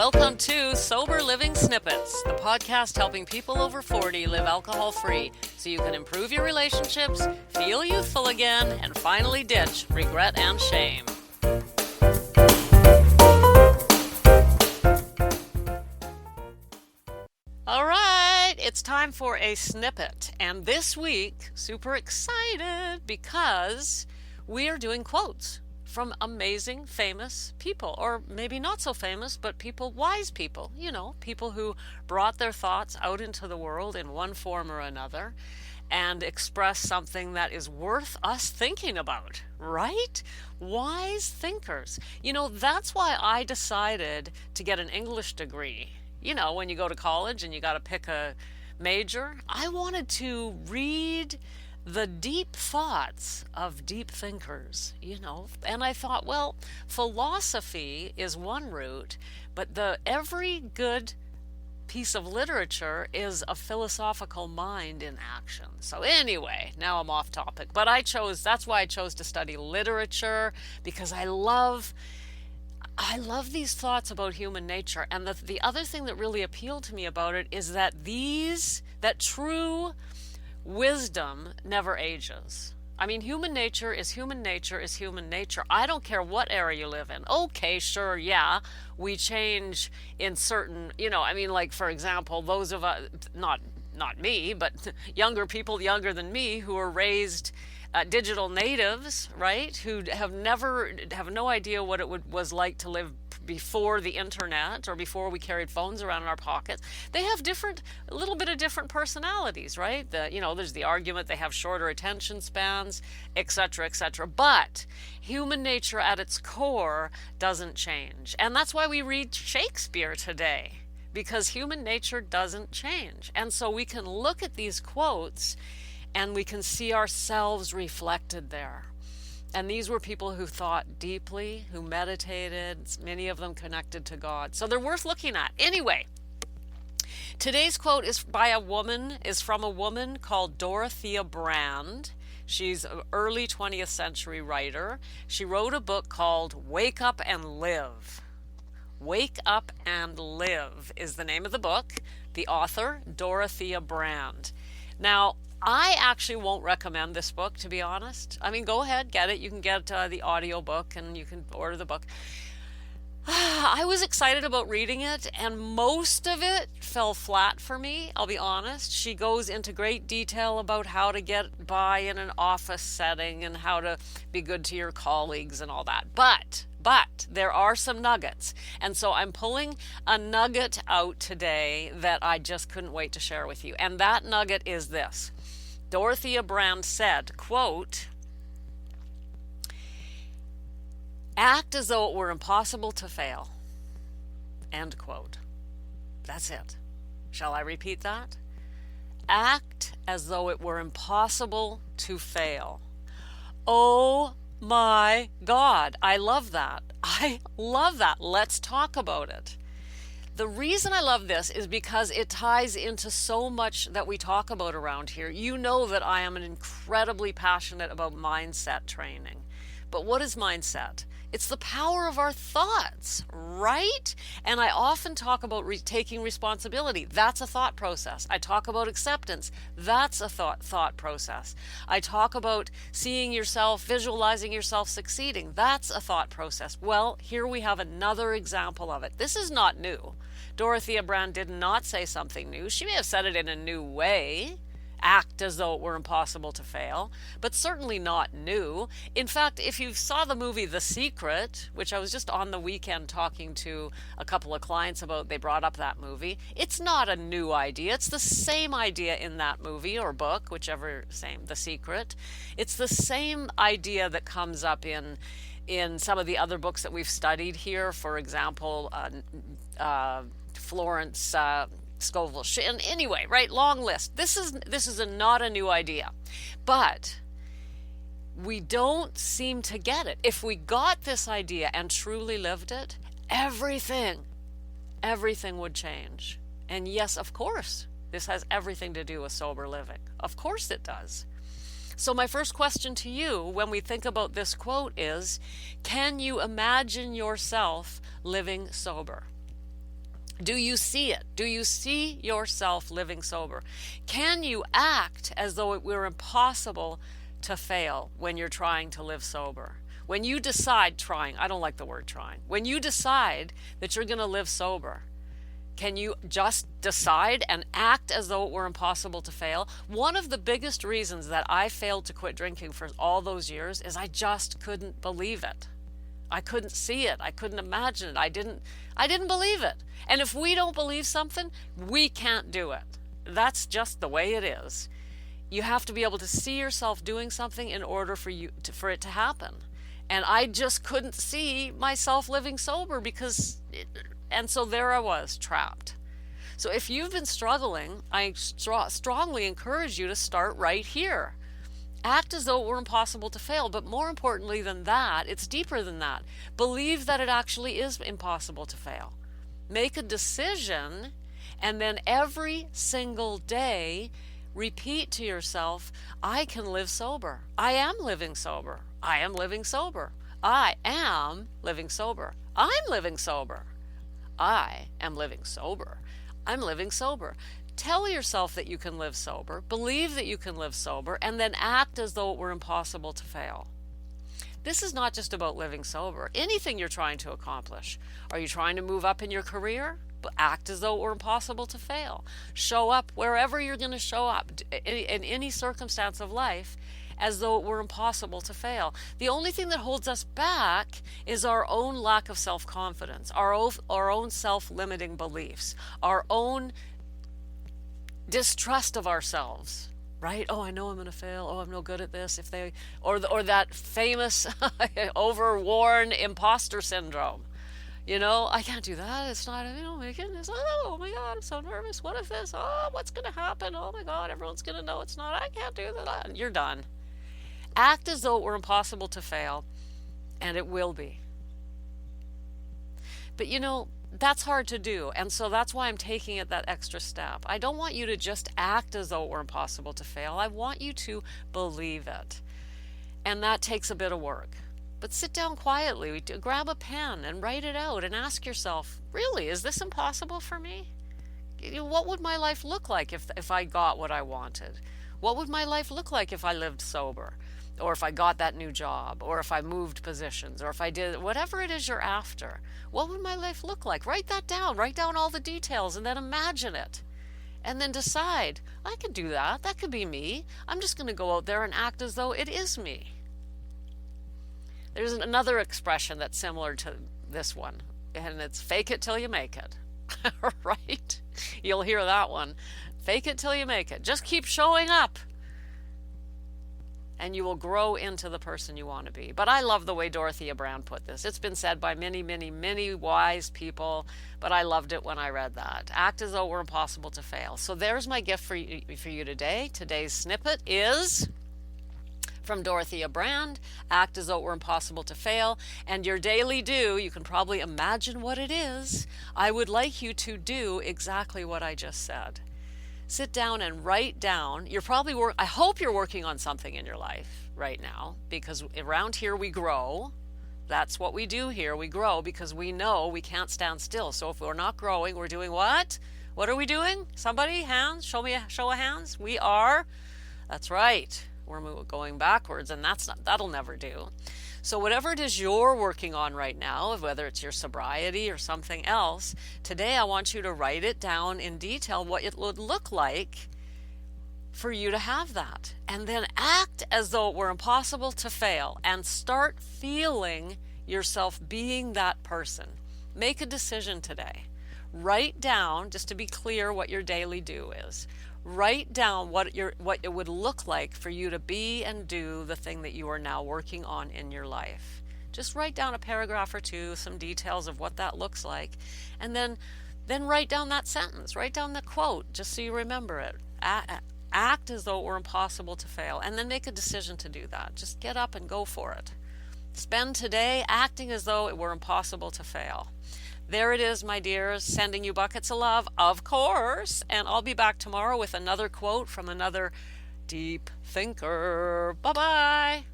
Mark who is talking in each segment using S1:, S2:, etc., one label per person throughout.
S1: Welcome to Sober Living Snippets, the podcast helping people over 40 live alcohol-free so you can improve your relationships, feel youthful again, and finally ditch regret and shame. All right, it's time for a snippet. And this week, super excited because we are doing quotes from amazing, famous people, or maybe not so famous, but wise people, people who brought their thoughts out into the world in one form or another and express something that is worth us thinking about, right? Wise thinkers. That's why I decided to get an English degree. When you go to college and you got to pick a major, I wanted to read the deep thoughts of deep thinkers, and I thought, well, philosophy is one route, but every good piece of literature is a philosophical mind in action. So anyway, now I'm off topic, but that's why I chose to study literature, because I love these thoughts about human nature. And the other thing that really appealed to me about it is that true wisdom never ages. I mean, human nature is human nature is human nature. I don't care what era you live in. Okay, sure, yeah, we change in certain, like, for example, those of us, not me, but younger people younger than me who are raised digital natives, right, who have no idea what it was like to live before the internet or before we carried phones around in our pockets. They have a little bit of different personalities, right? There's the argument they have shorter attention spans, etc., etc. But human nature at its core doesn't change. And that's why we read Shakespeare today, because human nature doesn't change. And so we can look at these quotes and we can see ourselves reflected there. And these were people who thought deeply, who meditated, many of them connected to God. So they're worth looking at. Anyway, today's quote is from a woman called Dorothea Brande. She's an early 20th century writer. She wrote a book called Wake Up and Live. Wake Up and Live is the name of the book. The author, Dorothea Brande. Now, I actually won't recommend this book, to be honest. I mean, go ahead, get it. You can get the audio book and you can order the book. I was excited about reading it, and most of it fell flat for me, I'll be honest. She goes into great detail about how to get by in an office setting and how to be good to your colleagues and all that. But there are some nuggets. And so I'm pulling a nugget out today that I just couldn't wait to share with you. And that nugget is this. Dorothea Brande said, quote, "Act as though it were impossible to fail." End quote. That's it. Shall I repeat that? Act as though it were impossible to fail. Oh my God, I love that. I love that. Let's talk about it. The reason I love this is because it ties into so much that we talk about around here. You know that I am incredibly passionate about mindset training. But what is mindset? It's the power of our thoughts, right? And I often talk about taking responsibility. That's a thought process. I talk about acceptance. That's a thought process. I talk about seeing yourself, visualizing yourself succeeding. That's a thought process. Well, here we have another example of it. This is not new. Dorothea Brande did not say something new. She may have said it in a new way. Act as though it were impossible to fail, but certainly not new. In fact, if you saw the movie The Secret, which I was just on the weekend talking to a couple of clients about, they brought up that movie, it's not a new idea. It's the same idea in that movie or book, whichever, same, The Secret. It's the same idea that comes up in some of the other books that we've studied here. For example, Florence Scovel. And anyway, right, long list. This is not a new idea, but we don't seem to get it. If we got this idea and truly lived it, everything would change. And yes, of course, this has everything to do with sober living. Of course it does. So my first question to you when we think about this quote is, can you imagine yourself living sober? Do you see it? Do you see yourself living sober? Can you act as though it were impossible to fail when you're trying to live sober? When you decide trying, I don't like the word trying. When you decide that you're going to live sober, can you just decide and act as though it were impossible to fail? One of the biggest reasons that I failed to quit drinking for all those years is I just couldn't believe it. I couldn't see it. I couldn't imagine it. I didn't believe it. And if we don't believe something, we can't do it. That's just the way it is. You have to be able to see yourself doing something in order for it to happen. And I just couldn't see myself living sober and so there I was, trapped. So if you've been struggling, I strongly encourage you to start right here. Act as though it were impossible to fail, but more importantly than that, it's deeper than that. Believe that it actually is impossible to fail. Make a decision, and then every single day, repeat to yourself, I can live sober. I am living sober. I am living sober. I am living sober. I'm living sober. I am living sober. I'm living sober. Tell yourself that you can live sober, believe that you can live sober, and then act as though it were impossible to fail. This is not just about living sober. Anything you're trying to accomplish. Are you trying to move up in your career? But act as though it were impossible to fail. Show up wherever you're going to show up, in any circumstance of life, as though it were impossible to fail. The only thing that holds us back is our own lack of self-confidence, our own self-limiting beliefs, our own distrust of ourselves, right? Oh, I know I'm going to fail. Oh, I'm no good at this. Or that famous overworn imposter syndrome. I can't do that. It's not, making this. Oh my God, I'm so nervous. What if this? Oh, what's going to happen? Oh my God, everyone's going to know it's not. I can't do that. And you're done. Act as though it were impossible to fail, and it will be. But that's hard to do, and so that's why I'm taking it that extra step. I don't want you to just act as though it were impossible to fail. I want you to believe it, and that takes a bit of work. But sit down quietly, grab a pen and write it out and ask yourself, really, is this impossible for me? What would my life look like if I got what I wanted? What would my life look like if I lived sober? Or if I got that new job, or if I moved positions, or if I did whatever it is you're after, what would my life look like? Write that down. Write down all the details and then imagine it. And then decide, I could do that. That could be me. I'm just going to go out there and act as though it is me. There's another expression that's similar to this one, and it's fake it till you make it. Right? You'll hear that one. Fake it till you make it. Just keep showing up, and you will grow into the person you want to be. But I love the way Dorothea Brand put this. It's been said by many, many, many wise people, but I loved it when I read that. Act as though it were impossible to fail. So there's my gift for you today. Today's snippet is from Dorothea Brand, act as though it were impossible to fail. And your daily do, you can probably imagine what it is. I would like you to do exactly what I just said. Sit down and write down. I hope you're working on something in your life right now, because around here we grow. That's what we do here. We grow because we know we can't stand still. So if we're not growing, we're doing what? What are we doing? Somebody, hands, show of hands. We are. That's right. We're going backwards, and that'll never do. So whatever it is you're working on right now, whether it's your sobriety or something else, today I want you to write it down in detail what it would look like for you to have that. And then act as though it were impossible to fail and start feeling yourself being that person. Make a decision today. Write down, just to be clear, what your daily do is. Write down what it would look like for you to be and do the thing that you are now working on in your life. Just write down a paragraph or two, some details of what that looks like, and then write down that sentence. Write down the quote, just so you remember it. Act as though it were impossible to fail, and then make a decision to do that. Just get up and go for it. Spend today acting as though it were impossible to fail. There it is, my dears, sending you buckets of love, of course. And I'll be back tomorrow with another quote from another deep thinker. Bye-bye.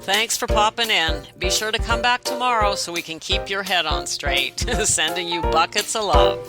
S1: Thanks for popping in. Be sure to come back tomorrow so we can keep your head on straight. Sending you buckets of love.